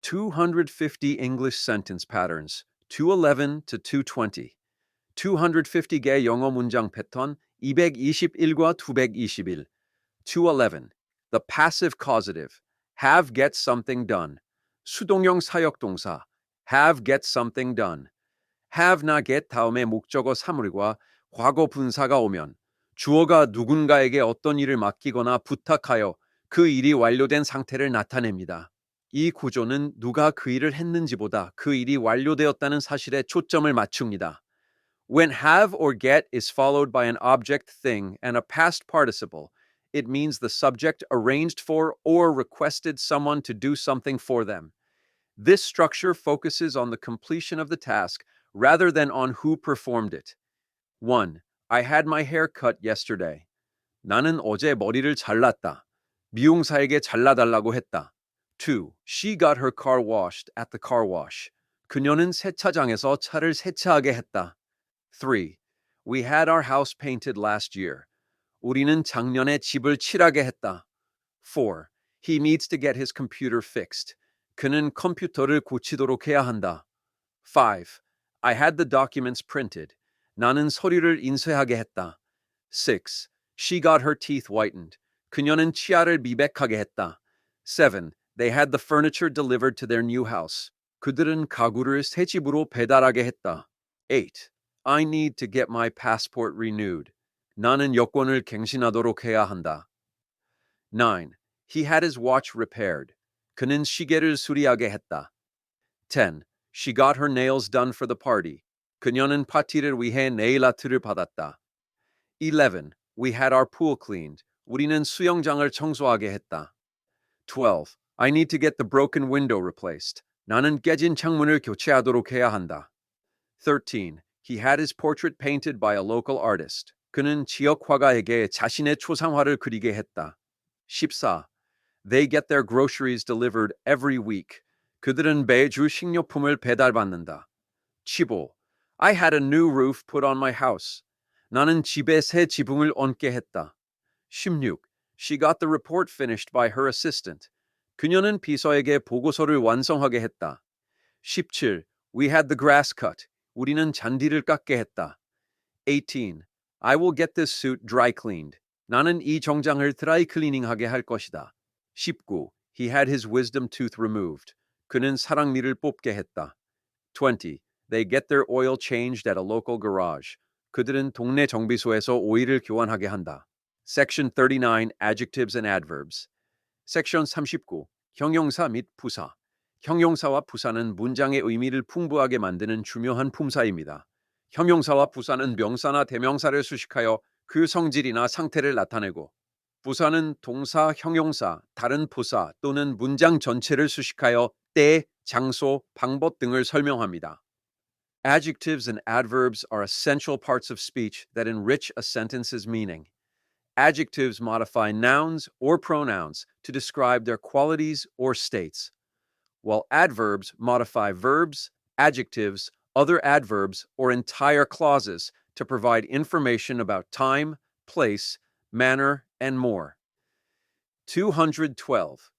250 English sentence patterns, 211 to 220. 250개 영어 문장 패턴, 221과 221. 211. The passive causative. Have get something done. 수동형 사역동사. Have get something done. have나 get 다음에 목적어 사물과 과거 분사가 오면 주어가 누군가에게 어떤 일을 맡기거나 부탁하여 그 일이 완료된 상태를 나타냅니다. 이 구조는 누가 그 일을 했는지보다 그 일이 완료되었다는 사실에 초점을 맞춥니다. When have or get is followed by an object thing and a past participle, it means the subject arranged for or requested someone to do something for them. This structure focuses on the completion of the task rather than on who performed it. 1. I had my hair cut yesterday. 나는 어제 머리를 잘랐다. 미용사에게 잘라달라고 했다. 2. She got her car washed at the car wash. 그녀는 세차장에서 차를 세차하게 했다. 3. We had our house painted last year. 우리는 작년에 집을 칠하게 했다. 4. He needs to get his computer fixed. 그는 컴퓨터를 고치도록 해야 한다. 5. I had the documents printed. 나는 서류를 인쇄하게 했다. 6. She got her teeth whitened. 그녀는 치아를 미백하게 했다. 7. They had the furniture delivered to their new house. 그들은 가구를 새 집으로 배달하게 했다. 8. I need to get my passport renewed. 나는 여권을 갱신하도록 해야 한다. 9. He had his watch repaired. 그는 시계를 수리하게 했다. 10. She got her nails done for the party. 그녀는 파티를 위해 네일 아트를 받았다. 11. We had our pool cleaned. 우리는 수영장을 청소하게 했다. 12. I need to get the broken window replaced. 나는 깨진 창문을 교체하도록 해야 한다. 13. He had his portrait painted by a local artist. 그는 지역 화가에게 자신의 초상화를 그리게 했다. 14. They get their groceries delivered every week. 그들은 매주 식료품을 배달받는다. 15. I had a new roof put on my house. 나는 집에 새 지붕을 얹게 했다. 16. She got the report finished by her assistant. 그녀는 비서에게 보고서를 완성하게 했다. 17. We had the grass cut. 우리는 잔디를 깎게 했다. 18. I will get this suit dry cleaned. 나는 이 정장을 드라이 클리닝하게 할 것이다. 19. He had his wisdom tooth removed. 그는 사랑니를 뽑게 했다. 20. They get their oil changed at a local garage. 그들은 동네 정비소에서 오일을 교환하게 한다. Section 39. Adjectives and adverbs. Section 39. 형용사 및 부사. 형용사와 부사는 문장의 의미를 풍부하게 만드는 중요한 품사입니다. 형용사와 부사는 명사나 대명사를 수식하여 그 성질이나 상태를 나타내고, 부사는 동사, 형용사, 다른 부사 또는 문장 전체를 수식하여 때, 장소, 방법 등을 설명합니다. Adjectives and adverbs are essential parts of speech that enrich a sentence's meaning. Adjectives modify nouns or pronouns to describe their qualities or states, while adverbs modify verbs, adjectives, other adverbs, or entire clauses to provide information about time, place, manner, and more. 212.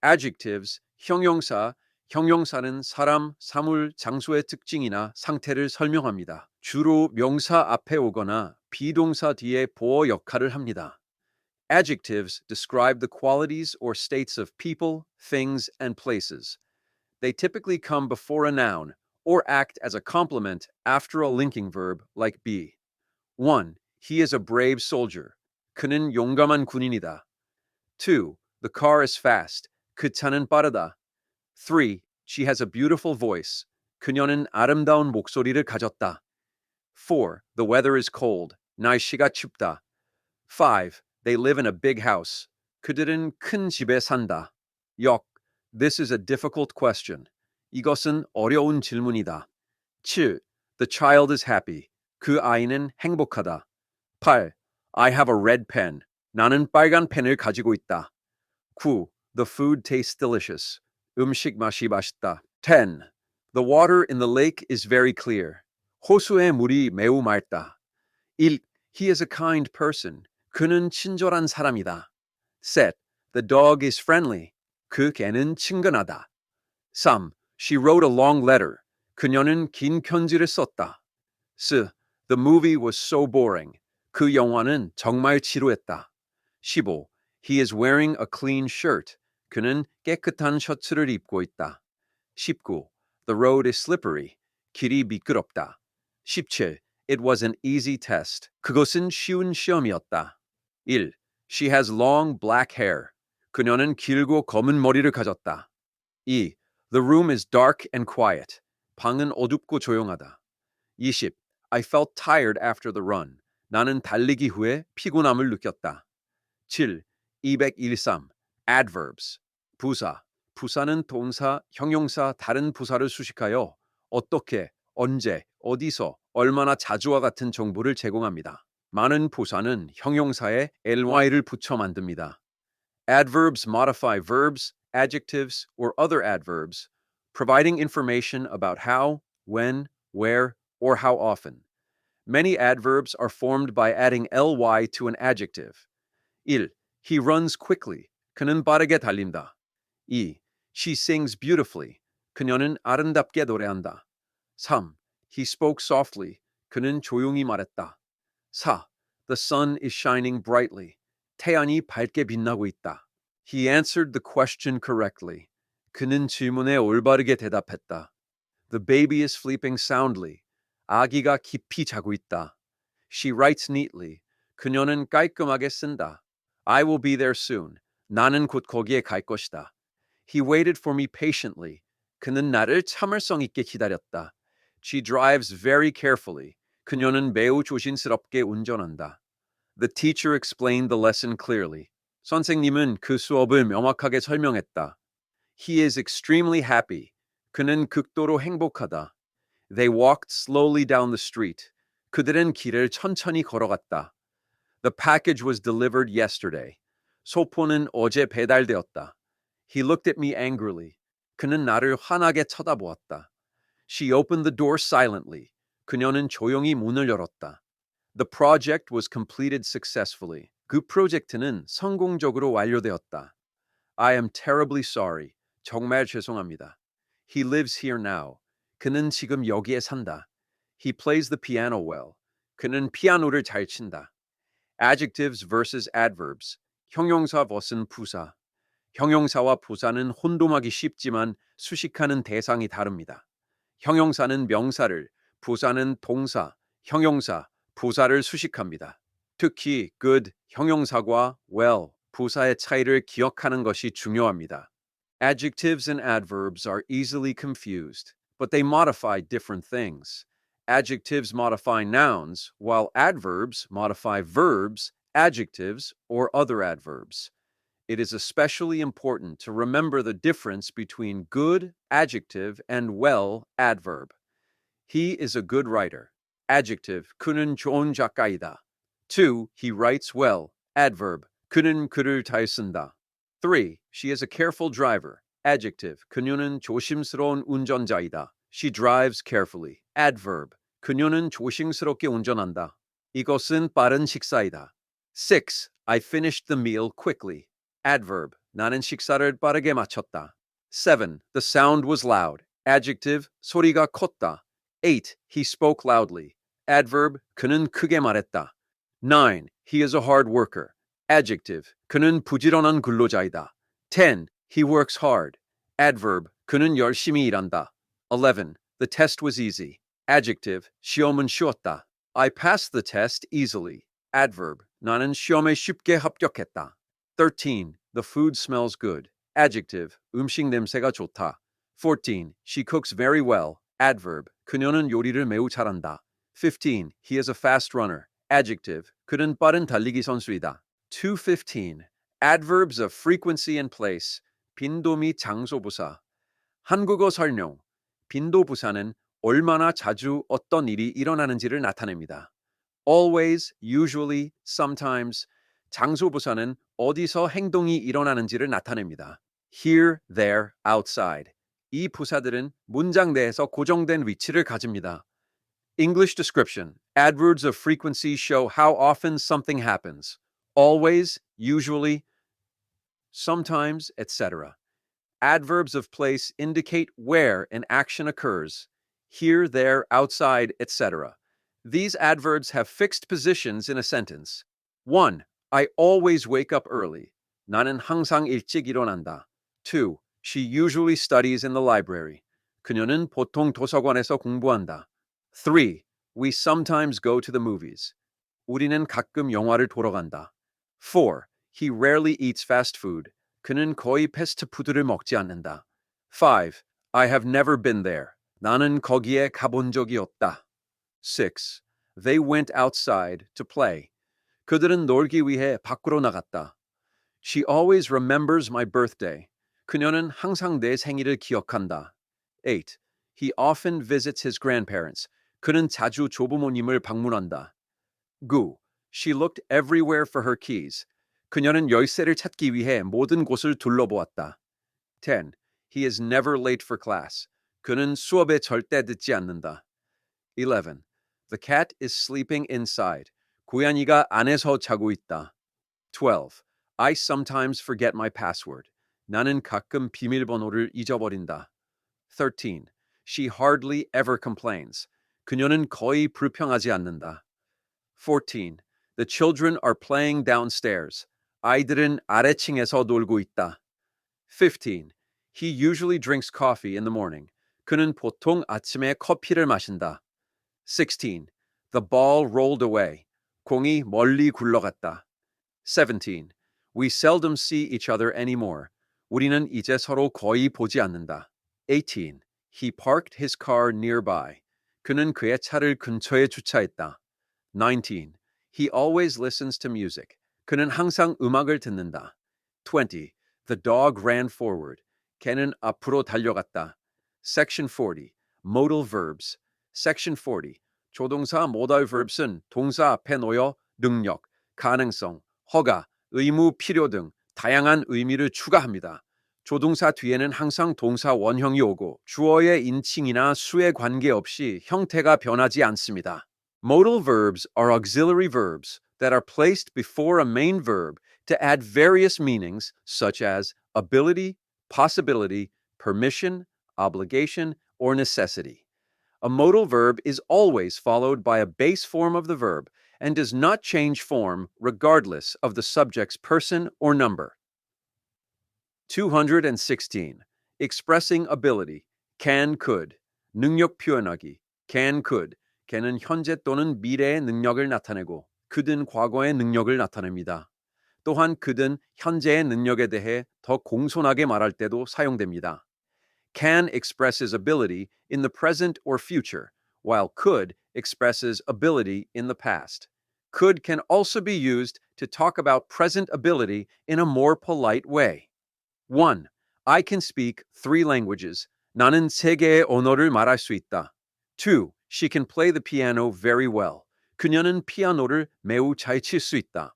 Adjectives, 형용사, 형용사는 사람, 사물, 장소의 특징이나 상태를 설명합니다. 주로 명사 앞에 오거나 비동사 뒤에 보어 역할을 합니다. Adjectives describe the qualities or states of people, things, and places. They typically come before a noun or act as a complement after a linking verb like be. 1. He is a brave soldier. 그는 용감한 군인이다. 2. The car is fast. 그 차는 빠르다. 3. She has a beautiful voice. 그녀는 아름다운 목소리를 가졌다. 4. The weather is cold. 날씨가 춥다. 5. They live in a big house. 그들은 큰 집에 산다. 역. This is a difficult question. 이것은 어려운 질문이다. 7. The child is happy. 그 아이는 행복하다. 8. I have a red pen. 나는 빨간 펜을 가지고 있다. 9. The food tastes delicious. 음식 맛이 맛있다. 10. The water in the lake is very clear. 호수의 물이 매우 맑다. 1. He is a kind person. 그는 친절한 사람이다. Set. The dog is friendly. 그 개는 친근하다. 3. She wrote a long letter. 그녀는 긴 편지를 썼다. 4. The movie was so boring. 그 영화는 정말 지루했다. 15. He is wearing a clean shirt. 그는 깨끗한 셔츠를 입고 있다. 19. The road is slippery. 길이 미끄럽다. 17. It was an easy test. 그것은 쉬운 시험이었다. 1. She has long black hair. 그녀는 길고 검은 머리를 가졌다. 2. The room is dark and quiet. 방은 어둡고 조용하다. 20. I felt tired after the run. 나는 달리기 후에 피곤함을 느꼈다. 7. 213. Adverbs. 부사. 부사는 동사, 형용사, 다른 부사를 수식하여 어떻게, 언제, 어디서, 얼마나 자주와 같은 정보를 제공합니다. 많은 부사는 형용사에 ly를 붙여 만듭니다. Adverbs modify verbs, adjectives, or other adverbs, providing information about how, when, where, or how often. Many adverbs are formed by adding ly to an adjective. 1. He runs quickly. 그는 빠르게 달린다. 2. She sings beautifully. 그녀는 아름답게 노래한다. 3. He spoke softly. 그는 조용히 말했다. 4. The sun is shining brightly. 태양이 밝게 빛나고 있다. He answered the question correctly. 그는 질문에 올바르게 대답했다. The baby is sleeping soundly. 아기가 깊이 자고 있다. She writes neatly. 그녀는 깔끔하게 쓴다. I will be there soon. 나는 곧 거기에 갈 것이다. He waited for me patiently. 그는 나를 참을성 있게 기다렸다. She drives very carefully. 그녀는 매우 조심스럽게 운전한다. The teacher explained the lesson clearly. 선생님은 그 수업을 명확하게 설명했다. He is extremely happy. 그는 극도로 행복하다. They walked slowly down the street. 그들은 길을 천천히 걸어갔다. The package was delivered yesterday. 소포는 어제 배달되었다. He looked at me angrily. 그는 나를 환하게 쳐다보았다. She opened the door silently. 그녀는 조용히 문을 열었다. The project was completed successfully. 그 프로젝트는 성공적으로 완료되었다. I am terribly sorry. 정말 죄송합니다. He lives here now. 그는 지금 여기에 산다. He plays the piano well. 그는 피아노를 잘 친다. Adjectives versus adverbs. 형용사 vs 부사. 형용사와 부사는 혼동하기 쉽지만 수식하는 대상이 다릅니다. 형용사는 명사를, 부사는 동사, 형용사, 부사를 수식합니다. 특히 good 형용사과 well 부사의 차이를 기억하는 것이 중요합니다. Adjectives and adverbs are easily confused, but they modify different things. Adjectives modify nouns, while adverbs modify verbs, adjectives, or other adverbs. It is especially important to remember the difference between good adjective and well adverb. He is a good writer. Adjective, 그는 좋은 작가이다. 2. He writes well. Adverb, 그는 글을 잘 쓴다. 3. She is a careful driver. Adjective, 그녀는 조심스러운 운전자이다. She drives carefully. Adverb, 그녀는 조심스럽게 운전한다. 이것은 빠른 식사이다. 6. I finished the meal quickly. Adverb, 나는 식사를 빠르게 마쳤다. 7. The sound was loud. Adjective, 소리가 컸다. 8. He spoke loudly. Adverb, 그는 크게 말했다. 9. He is a hard worker. Adjective, 그는 부지런한 근로자이다. 10. He works hard. Adverb, 그는 열심히 일한다. 11. The test was easy. Adjective, 시험은 쉬웠다. I passed the test easily. Adverb, 나는 시험에 쉽게 합격했다. 13. The food smells good. Adjective, 음식 냄새가 좋다. 14. She cooks very well. Adverb, 그녀는 요리를 매우 잘한다. 15. He is a fast runner. Adjective, 그는 빠른 달리기 선수이다. 215. Adverbs of frequency and place. 빈도 및 장소 부사. 한국어 설명. 빈도 부사는 얼마나 자주 어떤 일이 일어나는지를 나타냅니다. Always, usually, sometimes. 장소 부사는 어디서 행동이 일어나는지를 나타냅니다. Here, there, outside. 이 부사들은 문장 내에서 고정된 위치를 가집니다. English description. Adverbs of frequency show how often something happens. Always, usually, sometimes, etc. Adverbs of place indicate where an action occurs. Here, there, outside, etc. These adverbs have fixed positions in a sentence. 1. I always wake up early. 나는 항상 일찍 일어난다. 2. She usually studies in the library. 그녀는 보통 도서관에서 공부한다. 3. We sometimes go to the movies. 우리는 가끔 영화를 보러 간다. 4. He rarely eats fast food. 그는 거의 패스트푸드를 먹지 않는다. 5. I have never been there. 나는 거기에 가본 적이 없다. 6. They went outside to play. 그들은 놀기 위해 밖으로 나갔다. She always remembers my birthday. 그녀는 항상 내 생일을 기억한다. 8. He often visits his grandparents. 그는 자주 조부모님을 방문한다. 9. She looked everywhere for her keys. 그녀는 열쇠를 찾기 위해 모든 곳을 둘러보았다. 10. He is never late for class. 그는 수업에 절대 늦지 않는다. 11. The cat is sleeping inside. 고양이가 안에서 자고 있다. 12. I sometimes forget my password. 나는 가끔 비밀번호를 잊어버린다. 13. She hardly ever complains. 그녀는 거의 불평하지 않는다. 14. The children are playing downstairs. 아이들은 아래층에서 놀고 있다. 15. He usually drinks coffee in the morning. 그는 보통 아침에 커피를 마신다. 16. The ball rolled away. 공이 멀리 굴러갔다. 17. We seldom see each other anymore. 우리는 이제 서로 거의 보지 않는다. 18. He parked his car nearby. 그는 그의 차를 근처에 주차했다. 19. He always listens to music. 그는 항상 음악을 듣는다. 20. The dog ran forward. 걔는 앞으로 달려갔다. Section 40. Modal verbs. Section 40. 조동사 modal verbs은 동사 앞에 놓여 능력, 가능성, 허가, 의무, 필요 등 다양한 의미를 추가합니다. 조동사 뒤에는 항상 동사 원형이 오고 주어의 인칭이나 수에 관계없이 형태가 변하지 않습니다. Modal verbs are auxiliary verbs that are placed before a main verb to add various meanings such as ability, possibility, permission, obligation, or necessity. A modal verb is always followed by a base form of the verb and does not change form regardless of the subject's person or number. 216. Expressing ability. Can, could. 능력 표현하기. Can, could. can은 현재 또는 미래의 능력을 나타내고 could은 과거의 능력을 나타냅니다. 또한 could은 현재의 능력에 대해 더 공손하게 말할 때도 사용됩니다. Can expresses ability in the present or future, while could expresses ability in the past. Could can also be used to talk about present ability in a more polite way. 1. I can speak 3 languages. 나는 3개의 언어를 말할 수 있다. 2. She can play the piano very well. 그녀는 피아노를 매우 잘 칠 수 있다.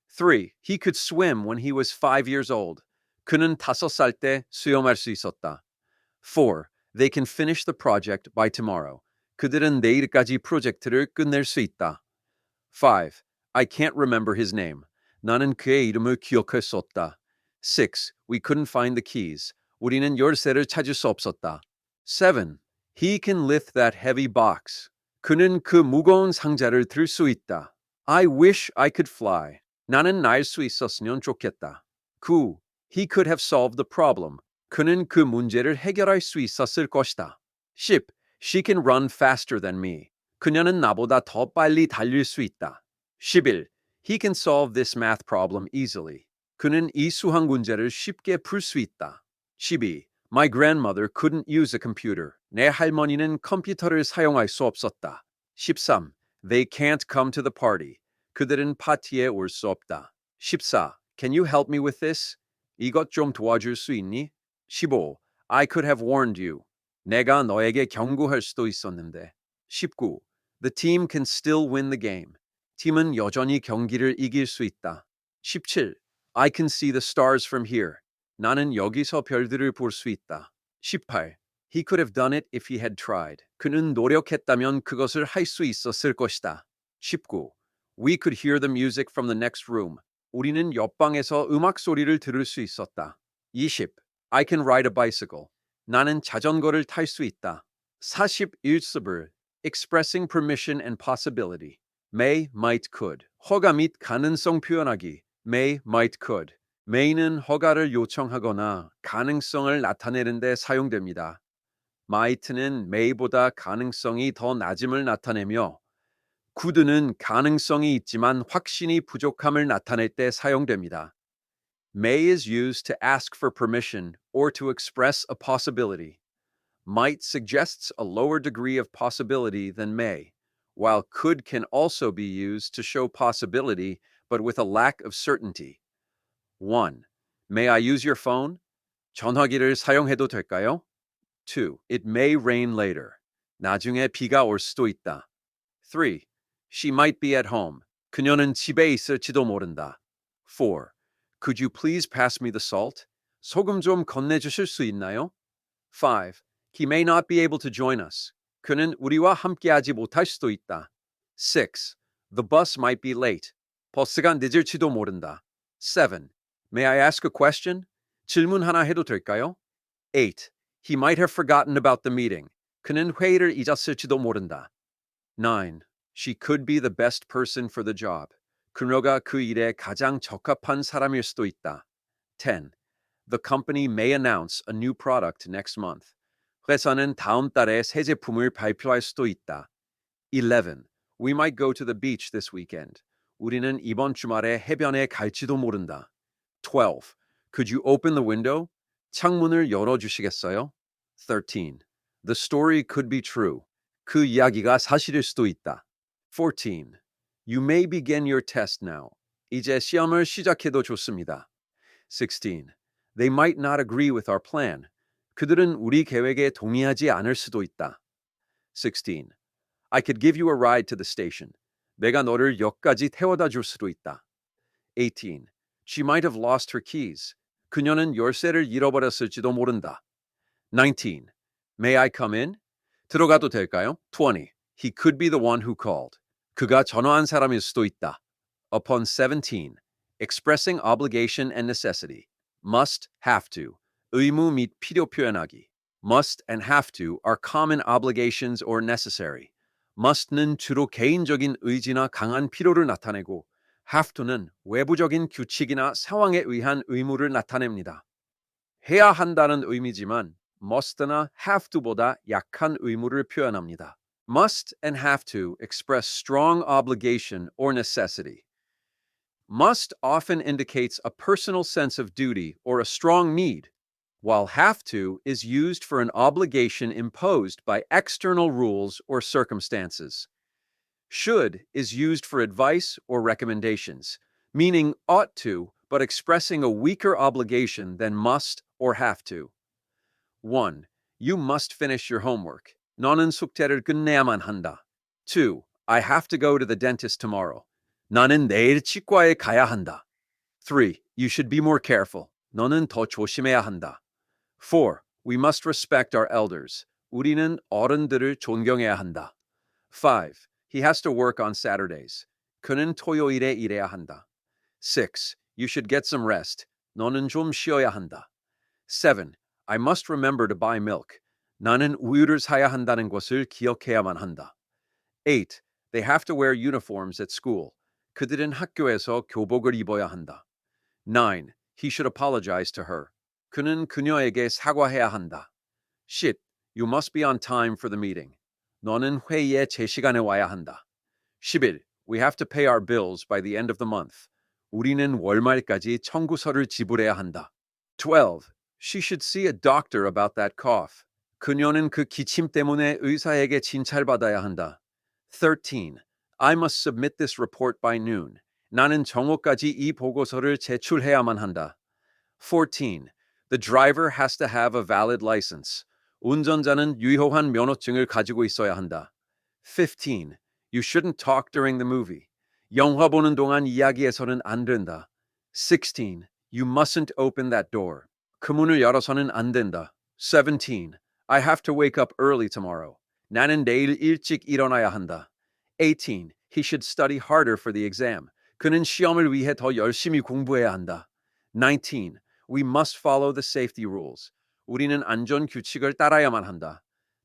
3. He could swim when he was 5 years old. 그는 5살 때 수영할 수 있었다. 4. They can finish the project by tomorrow. 그들은 내일까지 프로젝트를 끝낼 수 있다. 5. I can't remember his name. 나는 그의 이름을 기억할 수 없다. 6. We couldn't find the keys. 우리는 열쇠를 찾을 수 없었다. 7. He can lift that heavy box. 그는 그 무거운 상자를 들 수 있다. I wish I could fly. 나는 날 수 있었으면 좋겠다. 9. He could have solved the problem. 그는 그 문제를 해결할 수 있었을 것이다. 10. She can run faster than me. 그녀는 나보다 더 빨리 달릴 수 있다. 11. He can solve this math problem easily. 그는 이 수학 문제를 쉽게 풀 수 있다. 12. My grandmother couldn't use a computer. 내 할머니는 컴퓨터를 사용할 수 없었다. 13. They can't come to the party. 그들은 파티에 올 수 없다. 14. Can you help me with this? 이것 좀 도와줄 수 있니? 15. I could have warned you. 내가 너에게 경고할 수도 있었는데. 19. The team can still win the game. 팀은 여전히 경기를 이길 수 있다. 17. I can see the stars from here. 나는 여기서 별들을 볼 수 있다. 18. He could have done it if he had tried. 그는 노력했다면 그것을 할 수 있었을 것이다. 19. We could hear the music from the next room. 우리는 옆방에서 음악 소리를 들을 수 있었다. 20. I can ride a bicycle. 나는 자전거를 탈 수 있다. 41습을 expressing permission and possibility. may, might, could. 허가 및 가능성 표현하기. may, might, could. may는 허가를 요청하거나 가능성을 나타내는 데 사용됩니다. might는 may보다 가능성이 더 낮음을 나타내며 could는 가능성이 있지만 확신이 부족함을 나타낼 때 사용됩니다. May is used to ask for permission or to express a possibility. Might suggests a lower degree of possibility than may, while could can also be used to show possibility but with a lack of certainty. 1. May I use your phone? 전화기를 사용해도 될까요? 2. It may rain later. 나중에 비가 올 수도 있다. 3. She might be at home. 그녀는 집에 있을지도 모른다. 4. Could you please pass me the salt? 소금 좀 건네주실 수 있나요? 5. He may not be able to join us. 그는 우리와 함께하지 못할 수도 있다. 6. The bus might be late. 버스가 늦을지도 모른다. 7. May I ask a question? 질문 하나 해도 될까요? 8. He might have forgotten about the meeting. 그는 회의를 잊었을지도 모른다. 9. She could be the best person for the job. 그녀가 그 일에 가장 적합한 사람일 수도 있다. 10. The company may announce a new product next month. 회사는 다음 달에 새 제품을 발표할 수도 있다. 11. We might go to the beach this weekend. 우리는 이번 주말에 해변에 갈지도 모른다. 12. Could you open the window? 창문을 열어주시겠어요? 13. The story could be true. 그 이야기가 사실일 수도 있다. 14. You may begin your test now. 이제 시험을 시작해도 좋습니다. 16. They might not agree with our plan. 그들은 우리 계획에 동의하지 않을 수도 있다. 16. I could give you a ride to the station. 내가 너를 역까지 태워다 줄 수도 있다. 18. She might have lost her keys. 그녀는 열쇠를 잃어버렸을지도 모른다. 19. May I come in? 들어가도 될까요? 20. He could be the one who called. 그가 전화한 사람일 수도 있다. Upon 17. Expressing obligation and necessity. Must, have to. 의무 및 필요 표현하기. Must and have to are common obligations or necessary. Must는 주로 개인적인 의지나 강한 필요를 나타내고 have to는 외부적인 규칙이나 상황에 의한 의무를 나타냅니다. 해야 한다는 의미지만 must나 have to보다 약한 의무를 표현합니다. Must and have to express strong obligation or necessity. Must often indicates a personal sense of duty or a strong need, while have to is used for an obligation imposed by external rules or circumstances. Should is used for advice or recommendations, meaning ought to, but expressing a weaker obligation than must or have to. 1. You must finish your homework. 너는 숙제를 끝내야만 한다. 2. I have to go to the dentist tomorrow. 나는 내일 치과에 가야 한다. 3. You should be more careful. 너는 더 조심해야 한다. 4. We must respect our elders. 우리는 어른들을 존경해야 한다. 5. He has to work on Saturdays. 그는 토요일에 일해야 한다. 6. You should get some rest. 너는 좀 쉬어야 한다. 7. I must remember to buy milk. 나는 우유를 사야 한다는 것을 기억해야만 한다. 8. They have to wear uniforms at school. 그들은 학교에서 교복을 입어야 한다. 9. He should apologize to her. 그는 그녀에게 사과해야 한다. 10. You must be on time for the meeting. 너는 회의에 제 시간에 와야 한다. 11. We have to pay our bills by the end of the month. 우리는 월말까지 청구서를 지불해야 한다. 12. She should see a doctor about that cough. 그녀는 그 기침 때문에 의사에게 진찰받아야 한다. 13. I must submit this report by noon. 나는 정오까지 이 보고서를 제출해야만 한다. 14. The driver has to have a valid license. 운전자는 유효한 면허증을 가지고 있어야 한다. 15. You shouldn't talk during the movie. 영화 보는 동안 이야기해서는 안 된다. 16. You mustn't open that door. 그 문을 열어서는 안 된다. 17. I have to wake up early tomorrow. 나는 내일 일찍 일어나야 한다. 18. He should study harder for the exam. 그는 시험을 위해 더 열심히 공부해야 한다. 19. We must follow the safety rules. 우리는 안전 규칙을 따라야만 한다.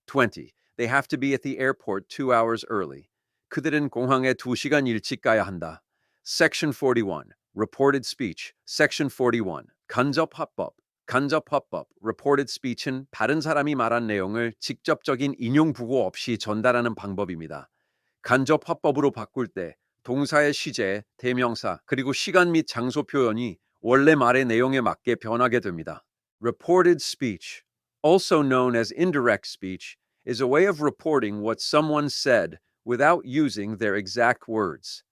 20. They have to be at the airport 2 hours early. 그들은 공항에 2시간 일찍 가야 한다. Section 41. Reported speech. Section 41. 간접화법. 간접화법. Reported speech은 다른 사람이 말한 내용을 직접적인 인용 부고 없이 전달하는 방법입니다. 간접화법으로 바꿀 때 동사의 시제, 대명사, 그리고 시간 및 장소 표현이 원래 말의 내용에 맞게 변하게 됩니다. Reported speech, also known as indirect speech, is a way of reporting what someone said without using their exact words.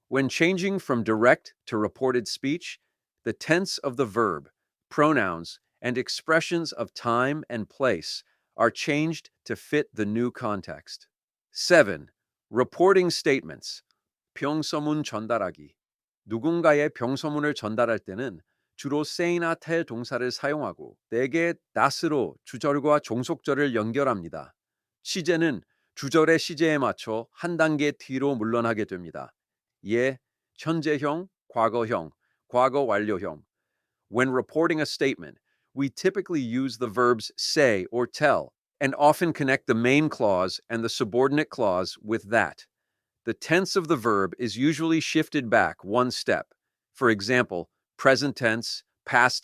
When changing from direct to reported speech, the tense of the verb, pronouns, and expressions of time and place are changed to fit the new context. 7. Reporting statements. 병서문 전달하기. 누군가의 병서문을 전달할 때는 주로 say나 tell 동사를 사용하고 대개 that으로 주절과 종속절을 연결합니다. 시제는 주절의 시제에 맞춰 한 단계 뒤로 물러나게 됩니다. 예, 현재형, 과거형, 과거 완료형. When reporting a statement, we typically use the verbs say or tell and often connect the main clause and the subordinate clause with that. The tense of the verb is usually shifted back one step. For example, present tense, past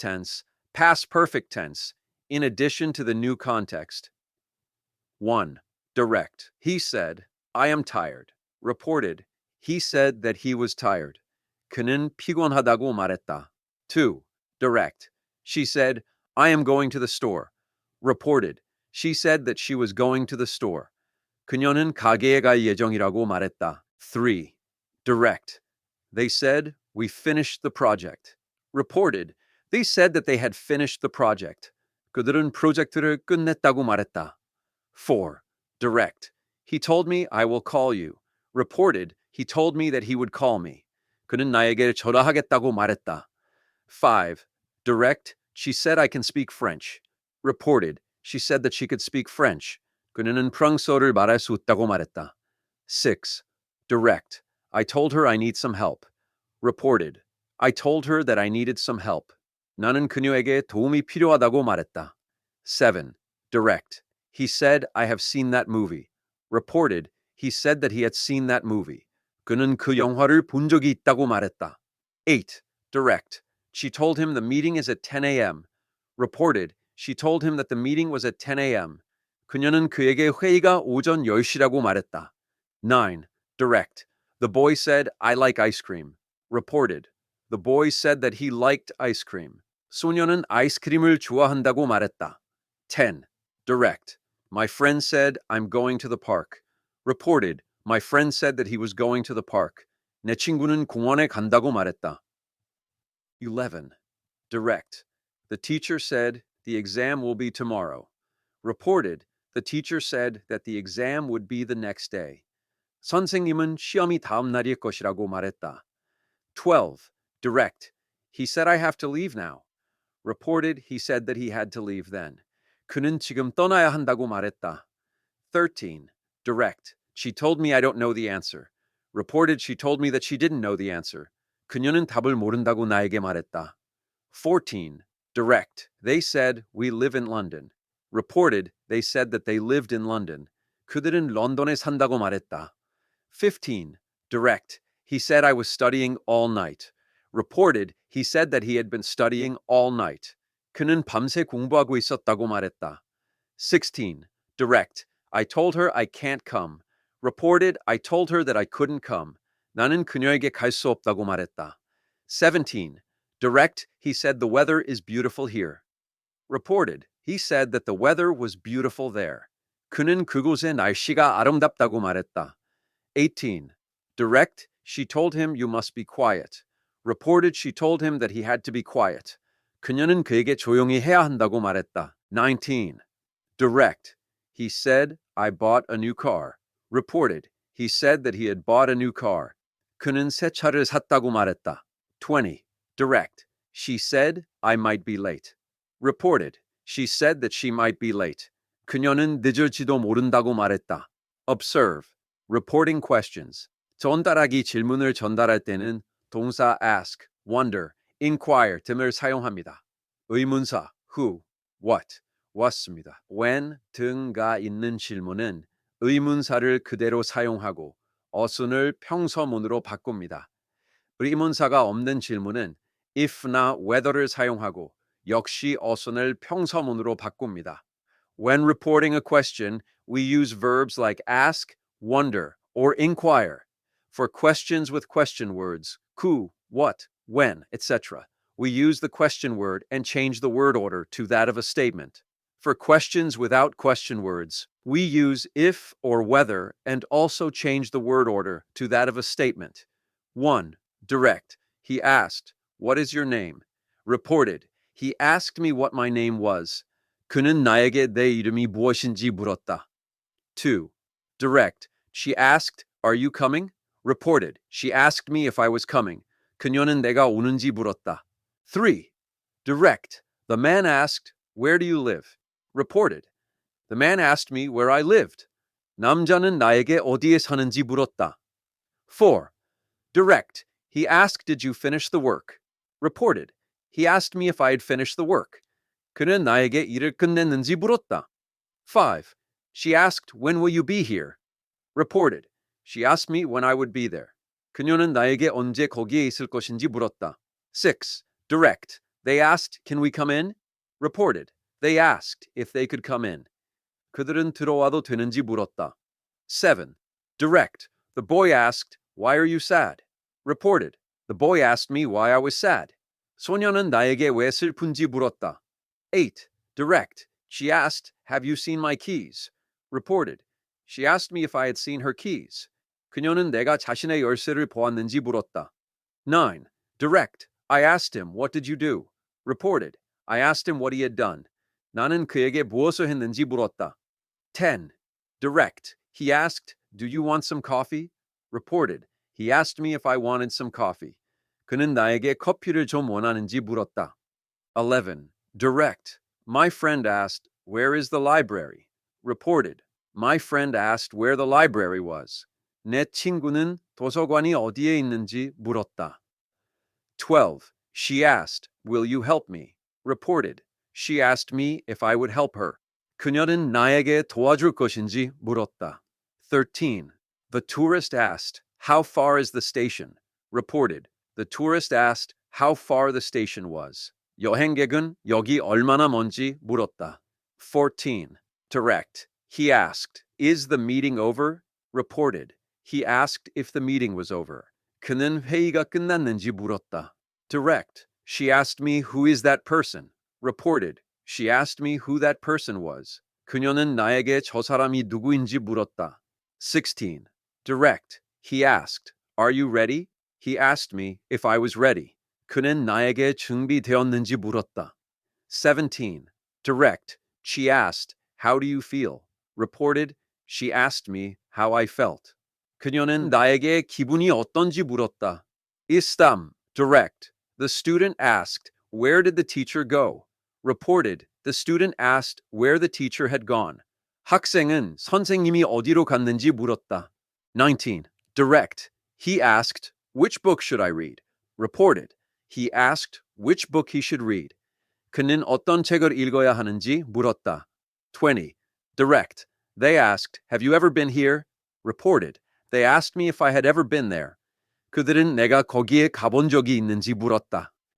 perfect tense, in addition to the new context. 1. Direct. He said, I am tired. Reported. He said that he was tired. 그는 피곤하다고 말했다. 2. Direct. She said, I am going to the store. Reported. She said that she was going to the store. 그녀는 가게에 갈 예정이라고 말했다. 3. Direct. They said, we finished the project. Reported. They said that they had finished the project. 그들은 프로젝트를 끝냈다고 말했다. 4. Direct. He told me I will call you. Reported. He told me that he would call me. 그는 나에게 전화하겠다고 말했다. 5. Direct. She said I can speak French. Reported. She said that she could speak French. 그녀는 프랑스어를 말할 수 있다고 말했다. 6. Direct. I told her I need some help. Reported. I told her that I needed some help. 나는 그녀에게 도움이 필요하다고 말했다. 7. Direct. He said, I have seen that movie. Reported. He said that he had seen that movie. 그는 그 영화를 본 적이 있다고 말했다. 8. Direct. She told him the meeting is at 10 a.m. Reported. She told him that the meeting was at 10 a.m. 그녀는 그에게 회의가 오전 10시라고 말했다. 9. Direct. The boy said, I like ice cream. Reported. The boy said that he liked ice cream. 소녀는 아이스크림을 좋아한다고 말했다. 10. Direct. My friend said, I'm going to the park. Reported. My friend said that he was going to the park. 내 친구는 공원에 간다고 말했다. 11. Direct. The teacher said, the exam will be tomorrow. Reported. The teacher said that the exam would be the next day. 선생님은 시험이 다음 날일 것이라고 말했다. 12. Direct. He said I have to leave now. Reported. He said that he had to leave then. 그는 지금 떠나야 한다고 말했다. 13. Direct. She told me I don't know the answer. Reported. She told me that she didn't know the answer. 그녀는 답을 모른다고 나에게 말했다. 14. Direct. They said we live in London. Reported. They said that they lived in London. 그들은 런던에 산다고 말했다. 15. Direct. He said I was studying all night. Reported. He said that he had been studying all night. 그는 밤새 공부하고 있었다고 말했다. 16. Direct. I told her I can't come. Reported. I told her that I couldn't come. 나는 그녀에게 갈 수 없다고 말했다. 17. Direct. He said the weather is beautiful here. Reported. He said that the weather was beautiful there. 그는 그곳의 날씨가 아름답다고 말했다. 18. Direct. She told him you must be quiet. Reported. She told him that he had to be quiet. 그녀는 그에게 조용히 해야 한다고 말했다. 19. Direct. He said, I bought a new car. Reported. He said that he had bought a new car. 그는 새 차를 샀다고 말했다. 20. Direct. She said, I might be late. Reported. She said that she might be late. 그녀는 늦을지도 모른다고 말했다. Observe. Reporting questions. 전달하기 질문을 전달할 때는 동사 ask, wonder, inquire 등을 사용합니다. 의문사 who, what, was습니다. when 등가 있는 질문은 의문사를 그대로 사용하고 어순을 평서문으로 바꿉니다. 의문사가 없는 질문은 if나 whether를 사용하고 역시 어순을 평서문으로 바꿉니다. When reporting a question, we use verbs like ask, wonder, or inquire. For questions with question words, who, what, when, etc., we use the question word and change the word order to that of a statement. For questions without question words, we use if or whether and also change the word order to that of a statement. 1. Direct. He asked, "What is your name?" Reported. He asked me what my name was. 그는 나에게 내 이름이 무엇인지 물었다. 2. Direct. She asked, "Are you coming?" Reported. She asked me if I was coming. 그녀는 내가 오는지 물었다. 3. Direct. The man asked, "Where do you live?" Reported. The man asked me where I lived. 남자는 나에게 어디에 사는지 물었다. 4. Direct. He asked, "Did you finish the work?" Reported. He asked me if I had finished the work. 그는 나에게 일을 끝냈는지 물었다. 5. She asked, "When will you be here?" Reported. She asked me when I would be there. 그녀는 나에게 언제 거기에 있을 것인지 물었다. 6. Direct. They asked, "Can we come in?" Reported. They asked if they could come in. 그들은 들어와도 되는지 물었다. 7. Direct. The boy asked, "Why are you sad?" Reported. The boy asked me why I was sad. 소녀는 나에게 왜 슬픈지 물었다. 8. Direct. She asked, "Have you seen my keys?" Reported. She asked me if I had seen her keys. 그녀는 내가 자신의 열쇠를 보았는지 물었다. 9. Direct. I asked him, "What did you do?" Reported. I asked him what he had done. 나는 그에게 무엇을 했는지 물었다. 10. Direct. He asked, "Do you want some coffee?" Reported. He asked me if I wanted some coffee. 그는 나에게 커피를 좀 원하는지 물었다. 11. Direct. My friend asked, "Where is the library?" Reported. My friend asked where the library was. 내 친구는 도서관이 어디에 있는지 물었다. 12. She asked, "Will you help me?" Reported. She asked me if I would help her. 그녀는 나에게 도와줄 것인지 물었다. 13. The tourist asked, "How far is the station?" Reported. The tourist asked how far the station was. 여행객은 여기 얼마나 먼지 물었다. 14. Direct. He asked, "Is the meeting over?" Reported. He asked if the meeting was over. 그는 회의가 끝났는지 물었다. Direct. She asked me who is that person. Reported. She asked me who that person was. 그녀는 나에게 저 사람이 누구인지 물었다. 16. Direct. He asked, "Are you ready?" He asked me if I was ready. 그는 나에게 준비되었는지 물었다. 17. Direct. She asked, "How do you feel?" Reported. She asked me how I felt. 그녀는 나에게 기분이 어떤지 물었다. 있담. Direct. The student asked, "Where did the teacher go?" Reported. The student asked where the teacher had gone. 학생은 선생님이 어디로 갔는지 물었다. 19. Direct. He asked, "Which book should I read?" Reported. He asked which book he should read. 그는 어떤 책을 읽어야 하는지 물었다. 20. Direct. They asked, "Have you ever been here?" Reported. They asked me if I had ever been there. 그들은 내가 거기에 가본 적이 있는지 물었다.